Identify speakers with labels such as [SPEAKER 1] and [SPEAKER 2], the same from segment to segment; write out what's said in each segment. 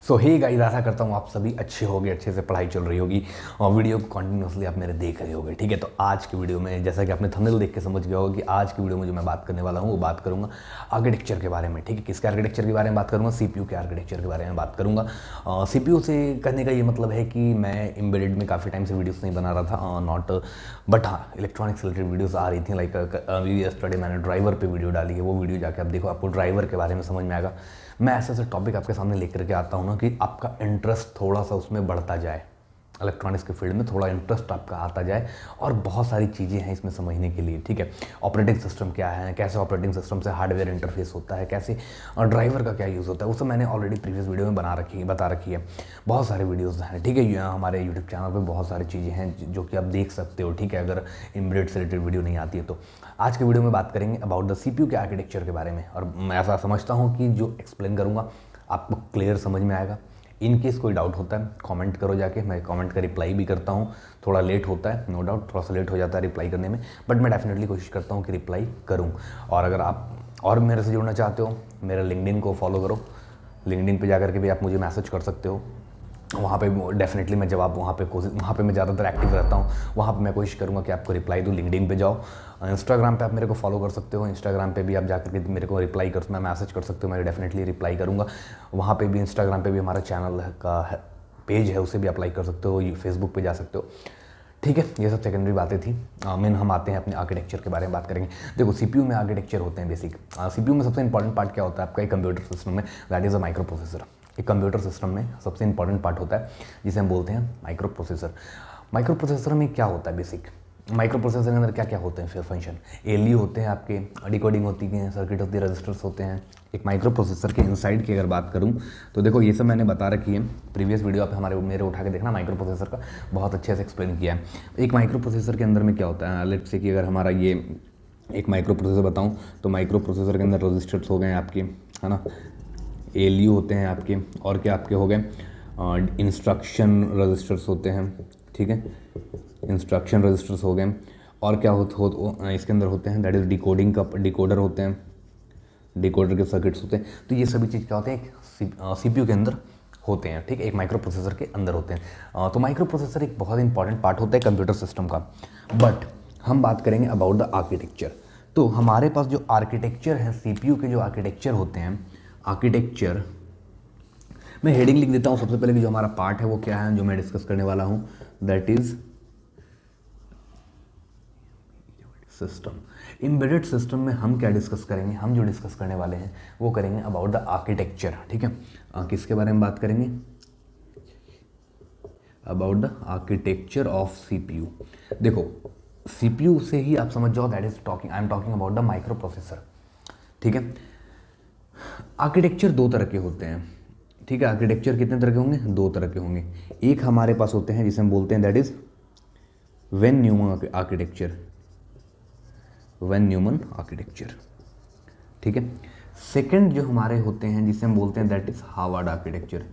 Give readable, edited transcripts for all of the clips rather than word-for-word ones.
[SPEAKER 1] सो hey guys, आशा करता हूँ आप सभी अच्छे होगे, अच्छे से पढ़ाई चल रही होगी और वीडियो को कंटिन्यूसली आप मेरे देख रहे होगे। ठीक है, तो आज की वीडियो में जैसा कि आपने थंबनेल देख के समझ गया होगा कि आज की वीडियो में जो मैं बात करने वाला हूँ वो बात करूँगा आर्किटेक्चर के बारे में। ठीक है, किसके आर्किटेक्चर के बारे में बात करूँगा? सीपीयू के आर्किटेक्चर के बारे में बात करूँगा। सीपीयू से कहने का ये मतलब है कि मैं एम्बेडेड में काफ़ी टाइम से वीडियोस नहीं बना रहा था, नॉट बट हाँ इलेक्ट्रॉनिक्स रिलेटेड वीडियोस आ रही थी। लाइक यस्टरडे मैंने ड्राइवर पे वीडियो डाली है, वो वीडियो जाके आप देखो, आपको ड्राइवर के बारे में समझ में आएगा। मैं ऐसे टॉपिक आपके सामने लेकर के आता हूँ ना कि आपका इंटरेस्ट थोड़ा सा उसमें बढ़ता जाए, इलेक्ट्रॉनिक्स के फील्ड में थोड़ा इंटरेस्ट आपका आता जाए। और बहुत सारी चीज़ें हैं इसमें समझने के लिए। ठीक है, ऑपरेटिंग सिस्टम क्या है, कैसे ऑपरेटिंग सिस्टम से हार्डवेयर इंटरफेस होता है, कैसे ड्राइवर का क्या यूज़ होता है, वो सब मैंने ऑलरेडी प्रीवियस वीडियो में बता रखी है। बहुत सारे वीडियोज़ हैं। ठीक है, हमारे यूट्यूब चैनल पर बहुत सारी चीज़ें हैं जो कि आप देख सकते हो। ठीक है, अगर एम्बेडेड से रिलेटेड वीडियो नहीं आती है तो आज के वीडियो में बात करेंगे अबाउट द सीपीयू के आर्किटेक्चर के बारे में। और मैं ऐसा समझता हूँ कि जो एक्सप्लेन करूँगा आपको क्लियर समझ में आएगा। इन केस कोई डाउट होता है कमेंट करो जाके, मैं कमेंट का रिप्लाई भी करता हूँ। थोड़ा लेट होता है, नो डाउट थोड़ा सा लेट हो जाता है रिप्लाई करने में, बट मैं डेफिनेटली कोशिश करता हूँ कि रिप्लाई करूँ। और अगर आप और मेरे से जुड़ना चाहते हो, मेरा लिंक्डइन को फॉलो करो। लिंक्डइन पे जाकर के भी आप मुझे मैसेज कर सकते हो। वहाँ पे डेफिनेटली मैं जवाब वहाँ पे मैं ज़्यादातर एक्टिव रहता हूँ। वहाँ पे मैं कोशिश करूँगा कि आपको रिप्लाई दूँ। लिंक्डइन पे जाओ, इंस्टाग्राम पे आप मेरे को फॉलो कर सकते हो। इंस्टाग्राम पे भी आप जाकर के मेरे को रिप्लाई कर, मैं मैसेज कर सकते हो, मैं डेफिनेटली रिप्लाई करूँगा। वहाँ पे भी इंस्टाग्राम पे भी हमारा चैनल का पेज है, उसे भी अप्लाई कर सकते हो। फेसबुक पे जा सकते हो। ठीक है, ये सब सेकेंडरी बातें थी। मेन हम आते हैं अपने आर्किटेक्चर के बारे में बात करेंगे। देखो, सीपीयू में आर्किटेक्चर होते हैं बेसिक। सीपीयू में सबसे इंपॉर्टेंट पार्ट क्या होता है आपका? एक कंप्यूटर सिस्टम में, that is a micro processor. एक कंप्यूटर सिस्टम में सबसे इंपॉर्टेंट पार्ट होता है जिसे हम बोलते हैं माइक्रो प्रोसेसर। माइक्रो प्रोसेसर में क्या होता है बेसिक? माइक्रो प्रोसेसर के अंदर क्या क्या होते हैं फिर फंक्शन? एलयू होते हैं आपके, डिकोडिंग होती है, सर्किट होती है, रजिस्टर्स होते हैं। एक माइक्रो प्रोसेसर के इनसाइड की अगर बात करूं तो देखो ये सब मैंने बता रखी है। प्रीवियस वीडियो आप मेरे उठा के देखना, माइक्रो प्रोसेसर का बहुत अच्छे से एक्सप्लेन किया है। एक माइक्रो प्रोसेसर के अंदर में क्या होता है, लेट्स से कि अगर हमारा ये एक माइक्रो प्रोसेसर बताऊँ तो माइक्रो प्रोसेसर के अंदर रजिस्टर्स हो गए आपके, है ना, एलयू होते हैं आपके, और क्या आपके हो गए इंस्ट्रक्शन रजिस्टर्स होते हैं। ठीक है, इंस्ट्रक्शन रजिस्टर्स हो गए। और क्या इसके अंदर होते हैं, दैट इज़ डिकोडर होते हैं, डिकोडर के सर्किट्स होते हैं। तो ये सभी चीज़ क्या होते हैं, एक सीपीयू के अंदर होते हैं। ठीक है, एक माइक्रो प्रोसेसर के अंदर होते हैं। तो माइक्रो प्रोसेसर एक बहुत इंपॉर्टेंट पार्ट होता है कंप्यूटर सिस्टम का। बट हम बात करेंगे अबाउट द आर्किटेक्चर। तो हमारे पास जो आर्किटेक्चर है, सीपीयू के जो आर्किटेक्चर होते हैं, आर्किटेक्चर मैं हेडिंग लिख देता हूँ सबसे पहले कि जो हमारा पार्ट है वो क्या है, जो मैं डिस्कस करने वाला हूँ, that is system. Embedded system में हम क्या डिस्कस करेंगे? हम जो डिस्कस करने वाले हैं वो करेंगे अबाउट द आर्किटेक्चर। ठीक है, किसके बारे में बात करेंगे? About the architecture of CPU. देखो, सीपीयू से ही आप समझ जाओ, that is I am talking about the micro processor. ठीक है, आर्किटेक्चर दो तरह के होते हैं। ठीक है, आर्किटेक्चर कितने तरह के होंगे? दो तरह के होंगे। एक हमारे पास होते हैं जिसे हम बोलते हैं that is von Neumann architecture, von Neumann architecture. ठीक है, सेकंड जो हमारे होते हैं जिसे हम बोलते हैं that is Harvard architecture,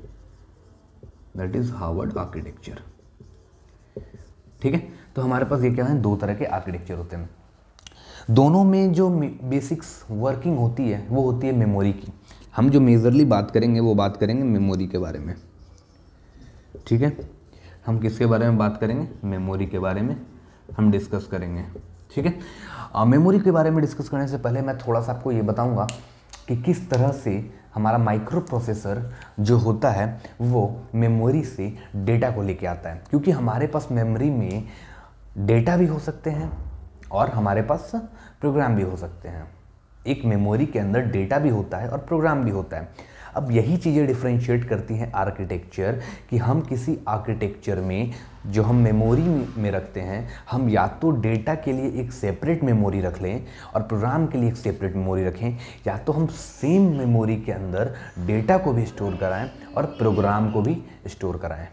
[SPEAKER 1] that is Harvard architecture. ठीक है, तो हमारे पास ये क्या है, दो तरह के आर्किटेक्चर होते हैं। दोनों में जो बेसिक्स वर्किंग होती है वो होती है मेमोरी की। हम जो मेजरली बात करेंगे वो बात करेंगे मेमोरी के बारे में। ठीक है, हम किसके बारे में बात करेंगे? मेमोरी के बारे में हम डिस्कस करेंगे। ठीक है, मेमोरी के बारे में डिस्कस करने से पहले मैं थोड़ा सा आपको ये बताऊंगा कि किस तरह से हमारा माइक्रो प्रोसेसर जो होता है वो मेमोरी से डेटा को लेके आता है। क्योंकि हमारे पास मेमोरी में डेटा भी हो सकते हैं और हमारे पास प्रोग्राम भी हो सकते हैं। एक मेमोरी के अंदर डेटा भी होता है और प्रोग्राम भी होता है। अब यही चीज़ें डिफरेंशिएट करती हैं आर्किटेक्चर, कि हम किसी आर्किटेक्चर में जो हम मेमोरी में रखते हैं, हम या तो डेटा के लिए एक सेपरेट मेमोरी रख लें और प्रोग्राम के लिए एक सेपरेट मेमोरी रखें, या तो हम सेम मेमोरी के अंदर डेटा को भी स्टोर कराएं और प्रोग्राम को भी स्टोर कराएं।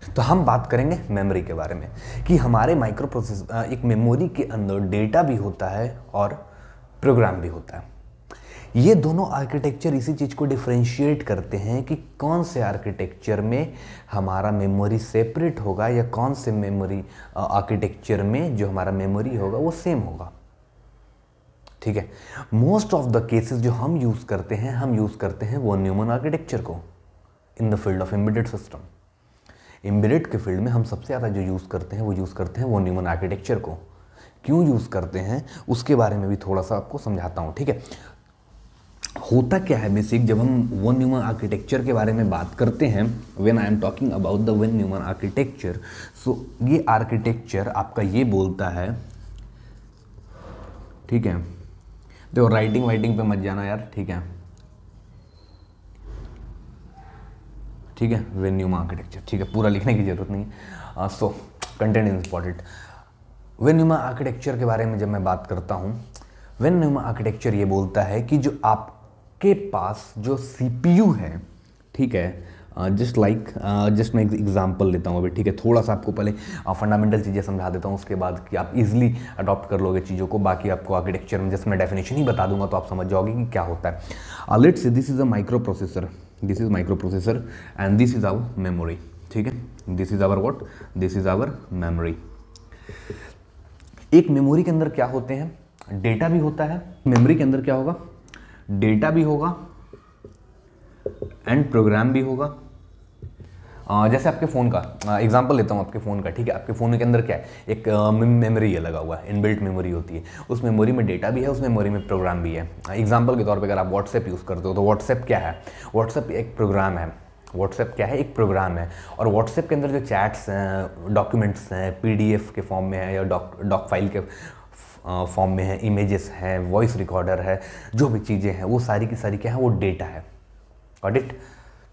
[SPEAKER 1] तो हम बात करेंगे मेमोरी के बारे में कि हमारे माइक्रो प्रोसेसर एक मेमोरी के अंदर डेटा भी होता है और प्रोग्राम भी होता है। ये दोनों आर्किटेक्चर इसी चीज़ को डिफरेंशिएट करते हैं कि कौन से आर्किटेक्चर में हमारा मेमोरी सेपरेट होगा या कौन से मेमोरी आर्किटेक्चर में जो हमारा मेमोरी होगा वो सेम होगा। ठीक है, मोस्ट ऑफ द केसेस जो हम यूज़ करते हैं वो न्यूमन आर्किटेक्चर को। In the field of embedded system. Embedded के फील्ड में हम सबसे ज़्यादा जो यूज़ करते हैं वो यूज़ करते हैं वॉन न्यूमन आर्किटेक्चर को। क्यों यूज़ करते हैं उसके बारे में भी थोड़ा सा आपको समझाता हूँ, ठीक है। होता क्या है बेसिक, जब हम वॉन न्यूमन आर्किटेक्चर के बारे में बात करते हैं, when I am talking about the von Neumann architecture, so ये आर्किटेक्चर आपका ये बोलता है, ठीक है। देखो राइटिंग वाइटिंग पे मत जाना यार, ठीक है, ठीक है। वॉन न्यूमन आर्किटेक्चर, ठीक है, पूरा लिखने की जरूरत नहीं है। So content is important. Von Neumann architecture के बारे में जब मैं बात करता हूँ, वॉन न्यूमन आर्किटेक्चर ये बोलता है कि जो आपके पास जो सीपीयू है, ठीक है, जस्ट मैं एक एग्जांपल लेता हूँ अभी, ठीक है। थोड़ा सा आपको पहले फंडामेंटल चीज़ें समझा देता हूँ, उसके बाद कि आप इजीली अडॉप्ट कर लोगे चीज़ों को। बाकी आपको आर्किटेक्चर में जस्ट मैं डेफिनेशन ही बता दूंगा तो आप समझ जाओगे कि क्या होता है। Let's say this is a microprocessor, this is microprocessor and this is our memory, ठीक है। This is our what, this is our memory. एक मेमोरी के अंदर क्या होते हैं, डेटा भी होता है। मेमोरी के अंदर क्या होगा, डेटा भी होगा एंड प्रोग्राम भी होगा। जैसे आपके फ़ोन का एग्जांपल लेता हूँ, आपके फ़ोन का, ठीक है। आपके फ़ोन के अंदर क्या है, एक मेमोरी है लगा हुआ है, इनबिल्ट मेमोरी होती है। उस मेमोरी में डेटा भी है, उस मेमोरी में प्रोग्राम भी है। एग्जांपल के तौर पे अगर आप व्हाट्सएप यूज़ करते हो तो व्हाट्सएप क्या है, व्हाट्सएप एक प्रोग्राम है। व्हाट्सएप क्या है, एक प्रोग्राम है। और व्हाट्सएप के अंदर जो चैट्स हैं, डॉक्यूमेंट्स हैं, पीडीएफ के फॉर्म में है या डॉक फाइल के फॉर्म में है, इमेजेस हैं, वॉइस रिकॉर्डर है, जो भी चीज़ें हैं वो सारी की सारी क्या है, वो डेटा है। Got it.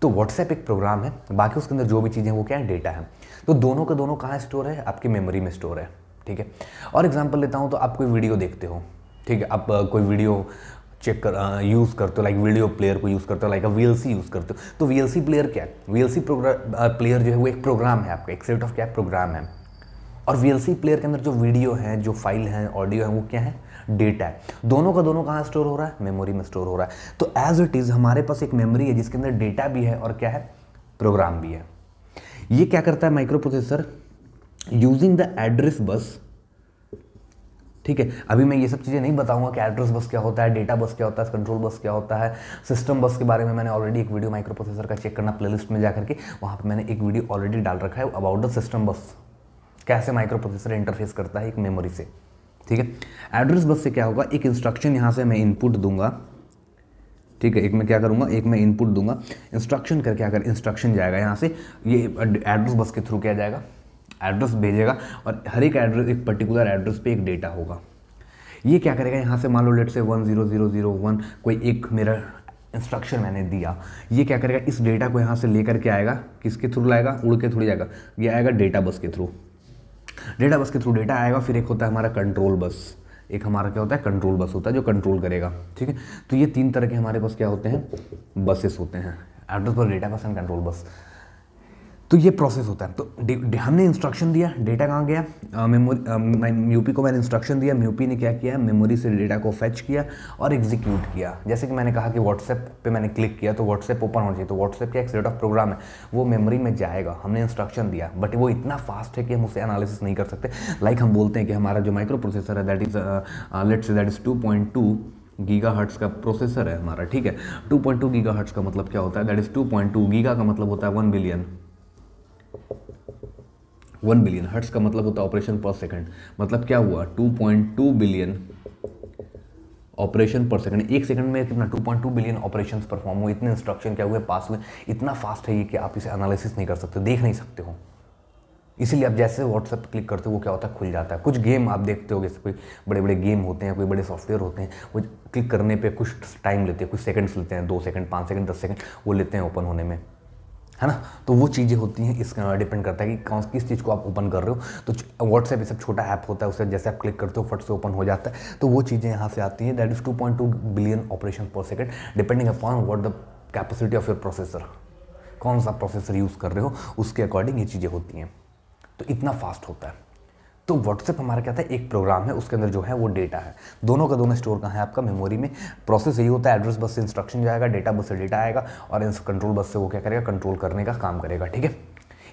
[SPEAKER 1] तो व्हाट्सएप एक प्रोग्राम है, बाकी उसके अंदर जो भी चीज़ें वो क्या है, डेटा है। तो दोनों का दोनों कहाँ स्टोर है, आपकी मेमोरी में स्टोर है, ठीक है। और एग्जांपल लेता हूँ तो आप कोई वीडियो देखते हो, ठीक है। आप कोई वीडियो चेक कर यूज़ करते हो, लाइक वीडियो प्लेयर को यूज़ करते हो, लाइक वीएलसी यूज़ करते हो। तो वीएलसी प्लेयर क्या है, वीएलसी प्लेयर जो है वो एक प्रोग्राम है आपका, एक सेट ऑफ क्या प्रोग्राम है। और वीएलसी प्लेयर के अंदर जो वीडियो है, जो फाइल है, ऑडियो है, वो क्या है, डेटा है। दोनों का दोनों कहाँ स्टोर हो रहा है, मेमोरी में स्टोर हो रहा है। तो एज इट इज़ हमारे पास एक मेमोरी है जिसके अंदर डेटा भी है और क्या है, प्रोग्राम भी है। ये क्या करता है micro processor, using the address bus, ठीक है। अभी मैं ये सब चीज़ें नहीं बताऊंगा कि एड्रेस बस क्या होता है, डेटा बस क्या होता है, कंट्रोल बस क्या होता है, सिस्टम बस के बारे में मैंने ऑलरेडी एक वीडियो माइक्रो प्रोसेसर का चेक करना प्लेलिस्ट में जाकर के, वहाँ पे मैंने एक वीडियो ऑलरेडी डाल रखा है अबाउट द सिस्टम बस, कैसे माइक्रो प्रोसेसर इंटरफेस करता है एक मेमोरी से, ठीक है। एड्रेस बस से क्या होगा, एक इंस्ट्रक्शन यहाँ से मैं इनपुट दूंगा, ठीक है। एक मैं क्या करूँगा, एक मैं इनपुट दूंगा, इंस्ट्रक्शन करके अगर इंस्ट्रक्शन जाएगा यहाँ से, ये एड्रेस बस के थ्रू क्या जाएगा, एड्रेस भेजेगा। और हर एक एड्रेस, एक पर्टिकुलर एड्रेस पे एक डेटा होगा। ये क्या करेगा, यहाँ से मान लो लेट से 10001 कोई एक मेरा इंस्ट्रक्शन मैंने दिया, ये क्या करेगा, इस डेटा को यहाँ से लेकर के आएगा, किसके थ्रू लाएगा, उड़ के थ्रू जाएगा, ये आएगा डेटा बस के थ्रू। डेटा बस के थ्रू डेटा आएगा। फिर एक होता है हमारा कंट्रोल बस, एक हमारा क्या होता है, कंट्रोल बस होता है जो कंट्रोल करेगा, ठीक है। तो ये तीन तरह के हमारे पास क्या होते हैं, बसेस होते हैं, address bus, data bus and control bus. तो ये प्रोसेस होता है। तो हमने इंस्ट्रक्शन दिया, डेटा कहाँ गया, मेमोरी, म्यूपी को मैंने इंस्ट्रक्शन दिया, म्यूपी ने क्या किया, मेमोरी से डेटा को फेच किया और एग्जीक्यूट किया। जैसे कि मैंने कहा कि व्हाट्सएप पे मैंने क्लिक किया तो व्हाट्सएप ओपन होना चाहिए, तो व्हाट्सएप क्या एक सेट ऑफ प्रोग्राम है, वो मेमोरी में जाएगा। हमने इंस्ट्रक्शन दिया, बट वो इतना फास्ट है कि हम उसे एनालिसिस नहीं कर सकते। लाइक हम बोलते हैं कि हमारा जो माइक्रो प्रोसेसर है that is let's say that is 2.2 gigahertz का प्रोसेसर है हमारा, ठीक है। 2.2 गीगाहर्ट्ज़ का मतलब क्या होता है, दैट इज 2.2 गीगा का मतलब होता है 1 बिलियन, 1 बिलियन। हर्ट्स का मतलब होता है ऑपरेशन पर सेकंड। मतलब क्या हुआ, 2.2 बिलियन ऑपरेशन पर सेकंड। एक सेकंड में कितना, 2.2 बिलियन ऑपरेशंस परफॉर्म हुए, इतने इंस्ट्रक्शन क्या हुए, पास हुए। इतना फास्ट है ये कि आप इसे एनालिसिस नहीं कर सकते, देख नहीं सकते हो। इसीलिए आप जैसे व्हाट्सएप क्लिक करते हो वो क्या होता है, खुल जाता है। कुछ गेम आप देखते हो, जैसे कोई बड़े बड़े गेम होते हैं, कोई बड़े सॉफ्टवेयर होते हैं, वो क्लिक करने पर कुछ टाइम लेते हैं, कुछ सेकंड्स लेते हैं, 2 सेकंड, 5 सेकंड, 10 सेकंड वो लेते हैं ओपन होने में, है ना। तो वो चीज़ें होती हैं, इसका डिपेंड करता है कि किस चीज़ को आप ओपन कर रहे हो। तो व्हाट्सएप ये सब छोटा ऐप होता है, उसे जैसे आप क्लिक करते हो फट से ओपन हो जाता है। तो वो चीज़ें यहाँ से आती हैं, दैट इज़ 2.2 बिलियन ऑपरेशन पर second, depending upon what the capacity of your processor, कौन सा प्रोसेसर यूज़ कर रहे हो उसके अकॉर्डिंग ये चीज़ें होती हैं। तो इतना फास्ट होता है। तो व्हाट्सएप हमारा क्या था, एक प्रोग्राम है, उसके अंदर जो है वो डेटा है। दोनों का दोनों स्टोर कहाँ है, आपका मेमोरी में। प्रोसेस यही होता है, एड्रेस बस से इंस्ट्रक्शन जाएगा, डेटा बस से डेटा आएगा और इस कंट्रोल बस से वो क्या करेगा, कंट्रोल करने का काम करेगा, ठीक है।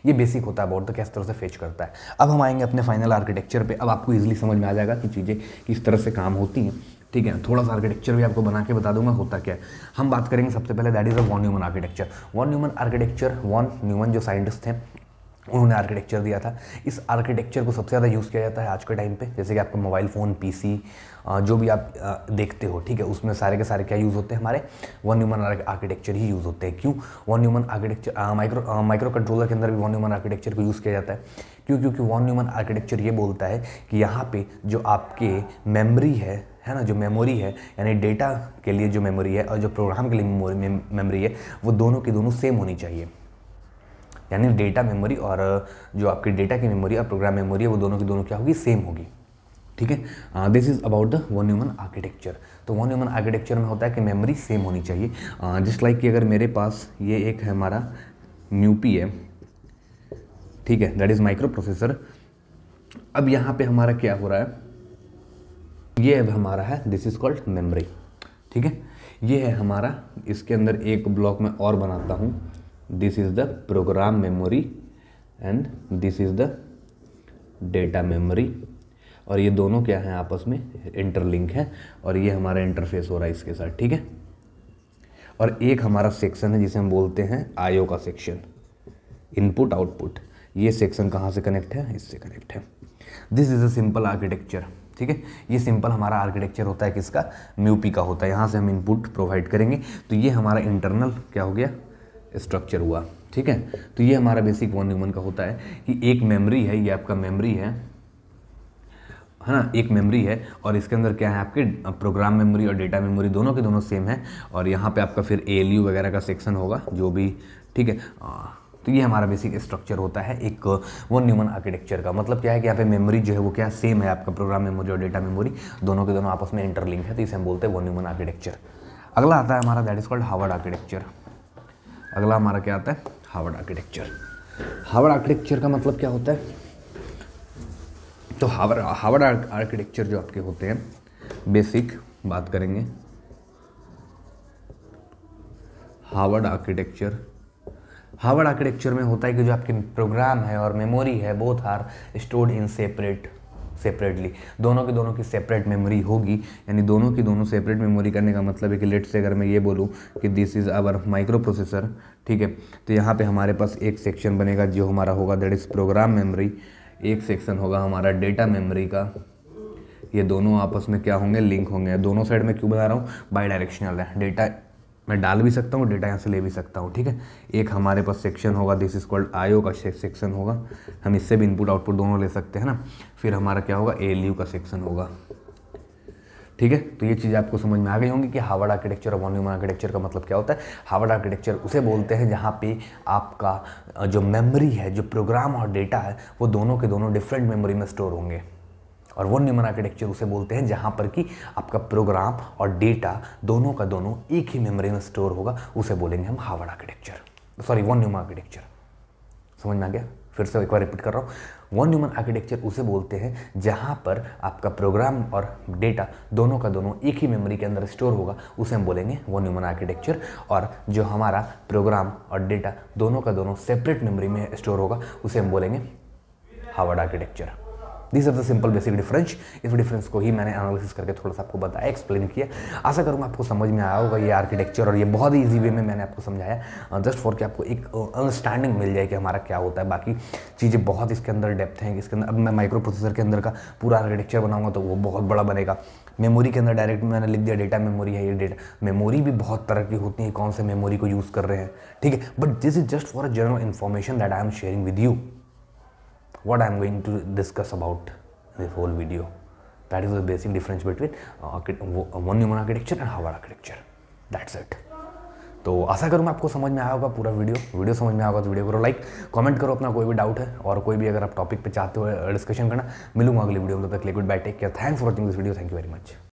[SPEAKER 1] ये बेसिक होता है अबाउट द किस तरह से फेच करता है। अब हम आएंगे अपने फाइनल आर्किटेक्चर पे। अब आपको इजीली समझ में आ जाएगा कि चीज़ें किस तरह से काम होती हैं। ठीक है, थोड़ा सा आर्किटेक्चर भी आपको बना के बता दूंगा होता क्या है। हम बात करेंगे सबसे पहले that is a von Neumann architecture. Von Neumann architecture, von Neumann जो साइंटिस्ट थे उन्होंने आर्किटेक्चर दिया था। इस आर्किटेक्चर को सबसे ज़्यादा यूज़ किया जाता है आज के टाइम पे, जैसे कि आपका मोबाइल फ़ोन, पीसी, जो भी आप देखते हो, ठीक है, उसमें सारे के सारे क्या यूज़ होते हैं, हमारे वॉन न्यूमन आर्किटेक्चर ही यूज़ होते हैं। क्यों von Neumann architecture, microcontroller के अंदर भी वॉन न्यूमन आर्किटेक्चर को यूज़ किया जाता है। क्यों? क्योंकि वॉन न्यूमन आर्किटेक्चर ये बोलता है कि यहाँ पे जो आपके मेमोरी है ना, जो मेमोरी है, यानी डेटा के लिए जो मेमोरी है और जो प्रोग्राम के लिए मेमोरी है, वो दोनों की दोनों सेम होनी चाहिए। यानी डेटा मेमोरी और जो आपकी डेटा की मेमोरी और प्रोग्राम मेमोरी है, वो दोनों की दोनों क्या होगी, सेम होगी। ठीक है, this is about the von Neumann architecture. तो वॉन न्यूमन आर्किटेक्चर में होता है कि मेमोरी सेम होनी चाहिए। जस्ट लाइक कि अगर मेरे पास ये एक है हमारा म्यूपी है, ठीक है, दैट इज़ माइक्रो प्रोसेसर। अब यहाँ पे हमारा क्या हो रहा है, ये अब हमारा है, दिस इज़ कॉल्ड मेमोरी। ठीक है, ये है हमारा, इसके अंदर एक ब्लॉक में और बनाता हूँ, this is the program memory and this is the data memory. और ये दोनों क्या हैं, आपस में इंटरलिंक है और ये हमारा इंटरफेस हो रहा है इसके साथ। ठीक है, और एक हमारा सेक्शन है जिसे हम बोलते हैं आईओ का सेक्शन, इनपुट आउटपुट। ये सेक्शन कहाँ से कनेक्ट है, इससे कनेक्ट है। This is a simple architecture. ठीक है, ये सिंपल हमारा आर्किटेक्चर होता है, किसका, म्यूपी का होता है। यहाँ से हम इनपुट प्रोवाइड करेंगे, तो ये हमारा इंटरनल क्या हो गया, स्ट्रक्चर हुआ। ठीक है, तो ये हमारा बेसिक वॉन न्यूमन का होता है कि एक मेमोरी है, ये आपका मेमोरी है ना, एक मेमोरी है और इसके अंदर क्या है, आपके प्रोग्राम मेमोरी और डेटा मेमोरी दोनों के दोनों सेम है। और यहाँ पे आपका फिर ALU वगैरह का सेक्शन होगा जो भी। ठीक है, तो ये हमारा बेसिक स्ट्रक्चर होता है एक वॉन न्यूमन आर्किटेक्चर का। मतलब क्या है कि यहाँ पे मेमोरी जो है वो क्या सेम है, आपका प्रोग्राम मेमोरी और डेटा मेमोरी दोनों के दोनों आपस में इंटरलिंक है, तो इसे हम बोलते हैं वॉन न्यूमन आर्किटेक्चर। अगला आता है हमारा, that is called Harvard architecture. अगला हमारा क्या आता है, हार्वर्ड आर्किटेक्चर। हार्वर्ड आर्किटेक्चर का मतलब क्या होता है, तो हार्वर्ड आर्किटेक्चर जो आपके होते हैं, बेसिक बात करेंगे हार्वर्ड आर्किटेक्चर। हार्वर्ड आर्किटेक्चर में होता है कि जो आपके प्रोग्राम है और मेमोरी है, both are stored in separately, दोनों की दोनों की सेपरेट मेमोरी होगी। यानी दोनों की दोनों सेपरेट मेमोरी करने का मतलब है कि लेट से अगर मैं ये बोलूँ कि this is our microprocessor, ठीक है, तो यहाँ पे हमारे पास एक सेक्शन बनेगा जो हमारा होगा दैट इज़ प्रोग्राम मेमोरी, एक सेक्शन होगा हमारा डेटा मेमोरी का। ये दोनों आपस में क्या होंगे, लिंक होंगे। दोनों साइड में क्यों बता रहा हूँ, बाई डायरेक्शनल है, डेटा मैं डाल भी सकता हूँ, डेटा यहाँ से ले भी सकता हूँ। ठीक है, एक हमारे पास सेक्शन होगा, दिस इज कॉल्ड आईओ का सेक्शन होगा, हम इससे भी इनपुट आउटपुट दोनों ले सकते हैं ना। फिर हमारा क्या होगा, ALU का सेक्शन होगा। ठीक है, तो ये चीज़ आपको समझ में आ गई होंगी कि हार्वर्ड आर्किटेक्चर और वॉन न्यूमन आर्किटेक्चर का मतलब क्या होता है। हार्वर्ड आर्किटेक्चर उसे बोलते हैं जहाँ पे आपका जो मेमोरी है, जो प्रोग्राम और डेटा है, वो दोनों के दोनों डिफरेंट मेमोरी में स्टोर होंगे। और वॉन न्यूमन आर्किटेक्चर उसे बोलते हैं जहाँ पर कि आपका प्रोग्राम और डेटा दोनों का दोनों एक ही मेमोरी में स्टोर होगा, उसे बोलेंगे हम Harvard architecture, sorry von Neumann architecture. समझ में आ गया, फिर से एक बार रिपीट कर रहा हूँ, वॉन न्यूमन आर्किटेक्चर उसे बोलते हैं जहाँ पर आपका प्रोग्राम और डेटा दोनों का दोनों एक ही मेमोरी के अंदर स्टोर होगा, उसे हम बोलेंगे वॉन न्यूमन आर्किटेक्चर। और जो हमारा प्रोग्राम और डेटा दोनों का दोनों सेपरेट मेमोरी में स्टोर होगा, उसे हम बोलेंगे Harvard architecture. This is the simple basic difference. इस डिफरेंस को ही मैंने एनालिसिस करके थोड़ा सा आपको बताया, एक्सप्लेन किया। आशा करूँगा आपको समझ में आया होगा ये आर्किटेक्चर, और ये बहुत ही ईजी वे में मैंने आपको समझाया, जस्ट फॉर कि आपको एक अंडरस्टैंडिंग मिल जाए कि हमारा क्या होता है। बाकी चीज़ें बहुत इसके अंदर डेप्थ हैं, इसके अंदर अब मैं माइक्रो प्रोसेसर के अंदर का पूरा आर्किटेक्चर बनाऊंगा तो वो बहुत बड़ा बनेगा। मेमोरी के अंदर डायरेक्ट मैंने लिख दिया डेटा मेमोरी है, ये डेटा मेमोरी भी बहुत तरह की होती है, कौन से मेमोरी को यूज़ कर रहे हैं। ठीक है, but this is just for a general information that I am sharing with you, what I am going to discuss about this whole video. That is the basic difference between von Neumann architecture and Harvard architecture. That's it. तो आशा करूँ आपको समझ में आया होगा पूरा video समझ में आया होगा तो वीडियो करो लाइक, कमेंट करो अपना कोई भी डाउट है, और कोई भी अगर आप टॉपिक पे चाहते हो डिस्कशन करना। मिलूंगा अगली वीडियो में, तब तक लिक्विड bye, take care, thanks for watching this video, thank you very much.